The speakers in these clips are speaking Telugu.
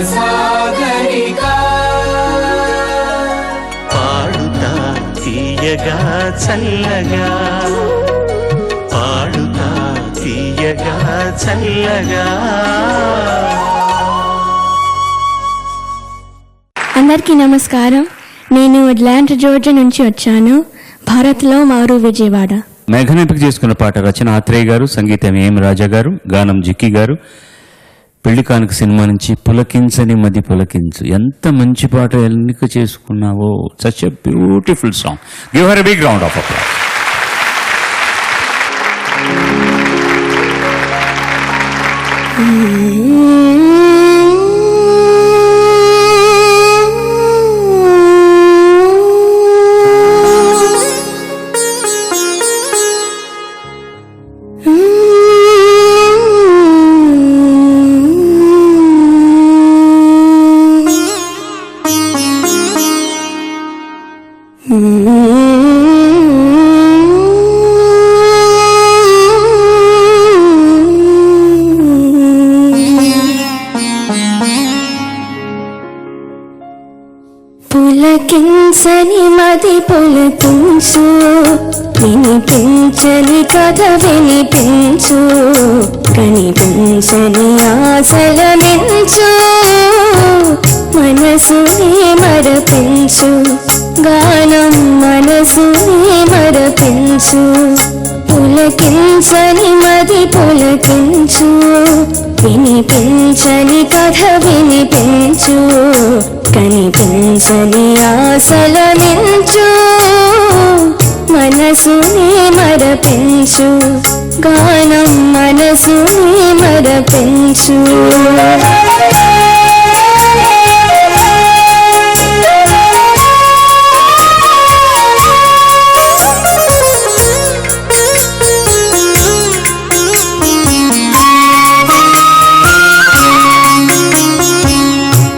సాగరికా పాడుతా తీయగా చల్లగా, పాడుతా తీయగా చల్లగా. అందరికీ నమస్కారం. నేను అట్లాంటా జార్జియా నుంచి వచ్చాను. భారత్లో మారు విజయవాడ. మేఘన ఎంపిక చేసుకున్న పాట రచన ఆత్రేయ గారు, సంగీతం ఏం రాజా గారు, గానం జిక్కి గారు. పెళ్లి కానుక సినిమా నుంచి పులకించని మది పులకించు. ఎంత మంచి పాట ఎన్నిక చేసుకున్నావో. Such a beautiful song. Give her a big round of applause. పులకించని మది పులకించు, వినిపించని కథ వినిపించు, కనిపించని ఆశల మించు, మనసుని మరపించు, గానం మనసుని మరపించు. పులకించని మది పులకించు, వినిపించని కథ వినిపించు, కనిపించని ఆశల మించు, మనసుని మరపించు, గానం మనసుని మరపించు.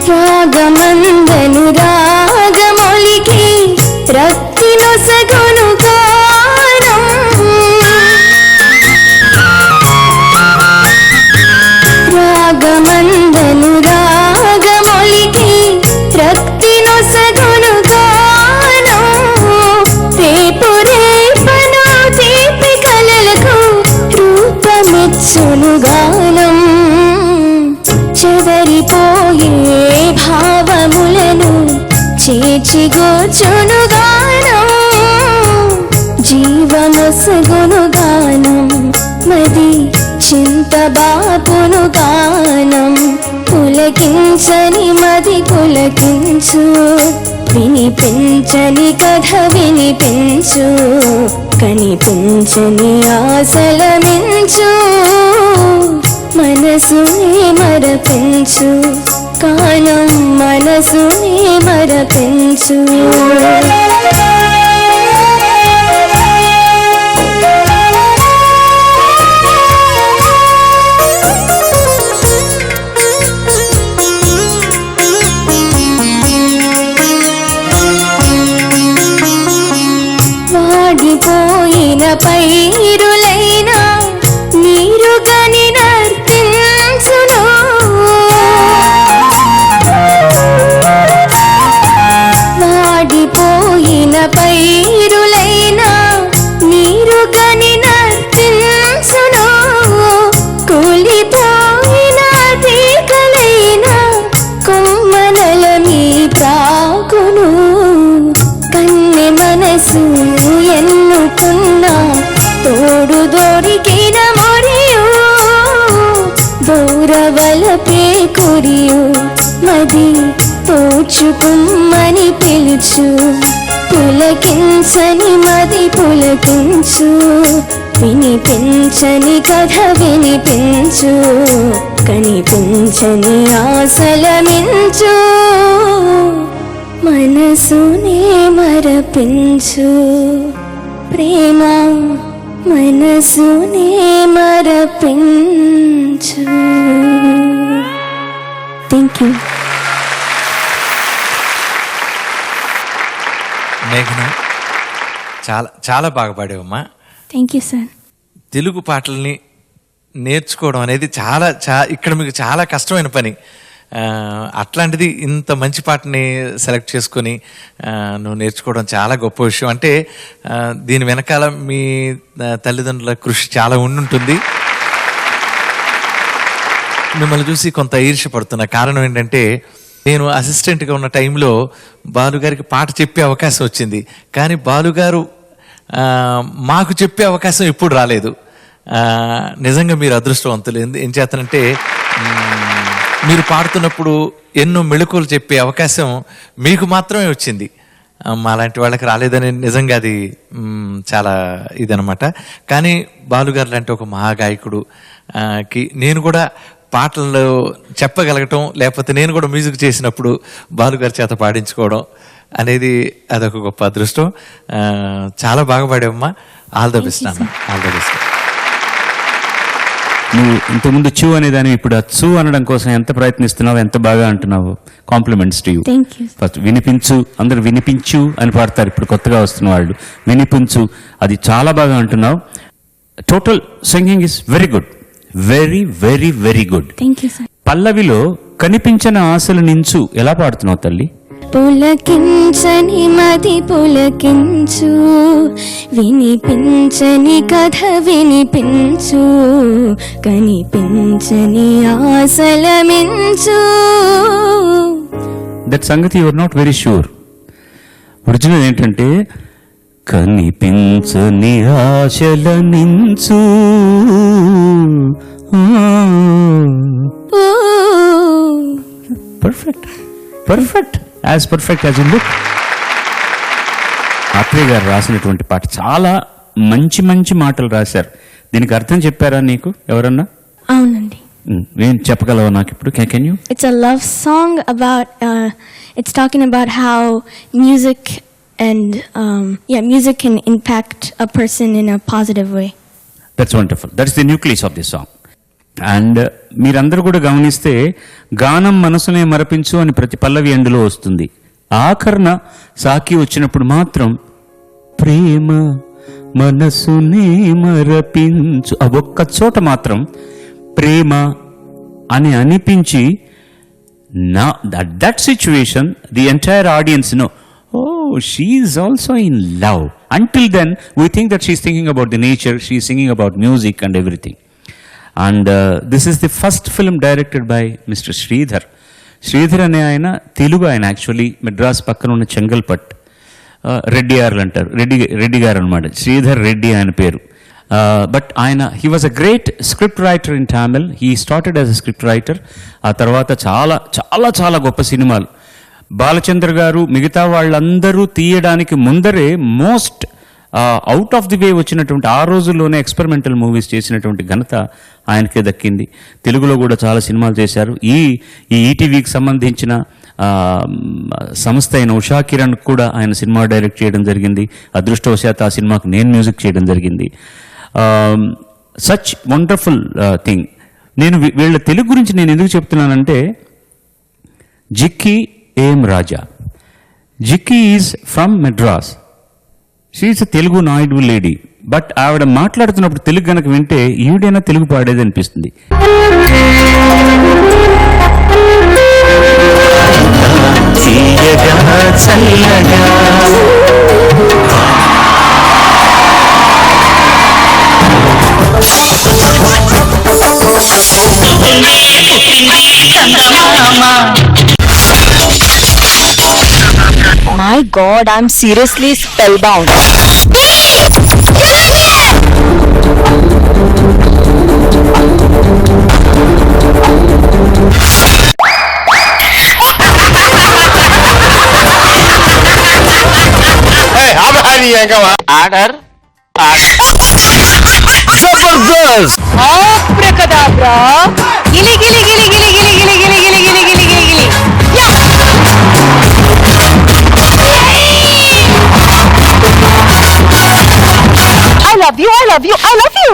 రాగమందను రాగమొలికి రక్తి నొసగును గానం, రాగమందను రాగమొలికి రక్తి నొసగును గానం, రేపు రేపను తీపి కలలకు రూపమిచ్చును గానం. చెదరిపోయే భావములను చేర్చిగోచును గానం, జీవమొసగును గానం, మది చింతబాపును గానం. పులకించని మది పులకించు, వినిపించని కథ వినిపించు, కనిపించని ఆశల మించు, మనసుని మరపించు, గానం మనసుని మరపించు. వాడిపోయిన పైరులైనా నీరుగని నర్తించును, వాడిపోయిన పైరులైనా నీరుగని నర్తించును, కూలిపోయిన తీగలైనా కొమ్మనల మీ ప్రాకును, కన్నె మనసు ఎన్నుకున్నా తోడు దొరికిన మొరియు, దూరవలపే కురియు, మది తోచుకుమ్మని పిలుచు. పులకించని మది పులకించు, వినిపించని కథ వినిపించు, కనిపించని ఆశల మించు, మనసునే మరపించు. ప్రేమ మనసునే మరపించు. Thank you. మేఘన, చాలా చాలా బాగా పాడావమ్మా. Thank you sir. తెలుగు పాటల్ని నేర్చుకోవడం అనేది ఇక్కడ మీకు చాలా కష్టమైన పని. అట్లాంటిది ఇంత మంచి పాటని సెలెక్ట్ చేసుకొని నువ్వు నేర్చుకోవడం చాలా గొప్ప విషయం. అంటే దీని వెనకాల మీ తల్లిదండ్రుల కృషి చాలా ఉండుంటుంది. మిమ్మల్ని చూసి కొంత ఈర్ష్యపడుతున్న కారణం ఏంటంటే, నేను అసిస్టెంట్గా ఉన్న టైంలో బాలుగారికి పాట చెప్పే అవకాశం వచ్చింది, కానీ బాలుగారు మాకు చెప్పే అవకాశం ఎప్పుడు రాలేదు. నిజంగా మీరు అదృష్టవంతులు. ఏం చేతనంటే, మీరు పాడుతున్నప్పుడు ఎన్నో మెళకువలు చెప్పే అవకాశం మీకు మాత్రమే వచ్చింది, మాలాంటి వాళ్ళకి రాలేదని నిజంగా అది చాలా ఇదనమాట. కానీ బాలుగారు లాంటి ఒక మహాగాయకుడు కి నేను కూడా పాటలు చెప్పగలగటం, లేకపోతే నేను కూడా మ్యూజిక్ చేసినప్పుడు బాలుగారి చేత పాడించుకోవడం అనేది అదొక గొప్ప అదృష్టం. చాలా బాగా పాడావమ్మా. ఆల్ ద బెస్ట్ అన్న. All the best. నువ్వు ఇంతకుముందు చూ అనేదాన్ని ఇప్పుడు చూ అనడం కోసం ఎంత ప్రయత్నిస్తున్నావు, ఎంత బాగా అంటున్నావు. Compliments to you. Thank you. First వినిపించు, అందరు వినిపించు అని పాడతారు ఇప్పుడు కొత్తగా వస్తున్న వాళ్ళు. వినిపించు, అది చాలా బాగా అంటున్నావు. Total singing is very good, very very very good. Thank you sir. పల్లవిలో కనిపించని ఆశలు నించు ఎలా పాడుతున్నావు తల్లి? పులకించని మది పులకించు, వినిపించని కథ వినిపించు, కనిపించని ఆశల మించు. దట్ సంగతి your not very sure. Original ఏంటంటే కనిపించని ఆశల నించు. Perfect, perfect, as perfect as you look. Athreya garu రాసినటువంటి పాట చాలా మంచి మంచి మాటలు రాశారు. దీనికి అర్థం చెప్పారా నీకు ఎవరన్నా? అవునండి. ఏం చెప్పగలవా నాకు ఇప్పుడు? Can you? It's a love song about it's talking about how music and music can impact a person in a positive way. That's wonderful. That's the nucleus of this song. And మీరందరూ కూడా గమనిస్తే గానం మనసునే మరపించు అని ప్రతి పల్లవి ఎండులో వస్తుంది. ఆఖరణ సాకి వచ్చినప్పుడు మాత్రం ప్రేమ మనసునే మరపించు, ఆ ఒక్క చోట మాత్రం ప్రేమ అని అనిపించి నా that situation the entire audience no, oh, she is also in love. Until then, we think that she is thinking about the nature, she is singing about music and everything. And this is the first film directed by Mr. Sridhar. Sridhar అనే ఆయన తెలుగు ఆయన, యాక్చువల్లీ మెడ్రాస్ పక్కన ఉన్న చెంగల్పట్ రెడ్డి గారు అంటారు, రెడ్డి గారు అనమాట. శ్రీధర్ రెడ్డి ఆయన పేరు. బట్ ఆయన he was a great script writer in Tamil. He started as a script writer. ఆ తర్వాత చాలా చాలా చాలా గొప్ప సినిమాలు బాలచంద్ర గారు మిగతా వాళ్ళందరూ తీయడానికి ముందరే most out of the way వచ్చినటువంటి ఆ రోజుల్లోనే ఎక్స్పెరిమెంటల్ మూవీస్ చేసినటువంటి ఘనత ఆయనకే దక్కింది. తెలుగులో కూడా చాలా సినిమాలు చేశారు. ఈ ఈటీవీకి సంబంధించిన సంస్థ అయిన ఉషా కిరణ్ కూడా ఆయన సినిమా డైరెక్ట్ చేయడం జరిగింది. అదృష్టవశాత్తు ఆ సినిమాకి నేను మ్యూజిక్ చేయడం జరిగింది. Such wonderful thing. నేను వీళ్ళ తెలుగు గురించి నేను ఎందుకు చెప్తున్నానంటే, Jikki M Raja. Jikki is from Madras. She is a Telugu Naidu lady. But ఆవిడ మాట్లాడుతున్నప్పుడు తెలుగు గనక వింటే ఈవిడైనా తెలుగు పాడేది అనిపిస్తుంది. My God, I'm seriously spellbound. Order. Zabardast! Abracadabra! Gili gili gili gili gili gili gili gili gili gili gili gili. Yeah! I love you, I love you, I love you!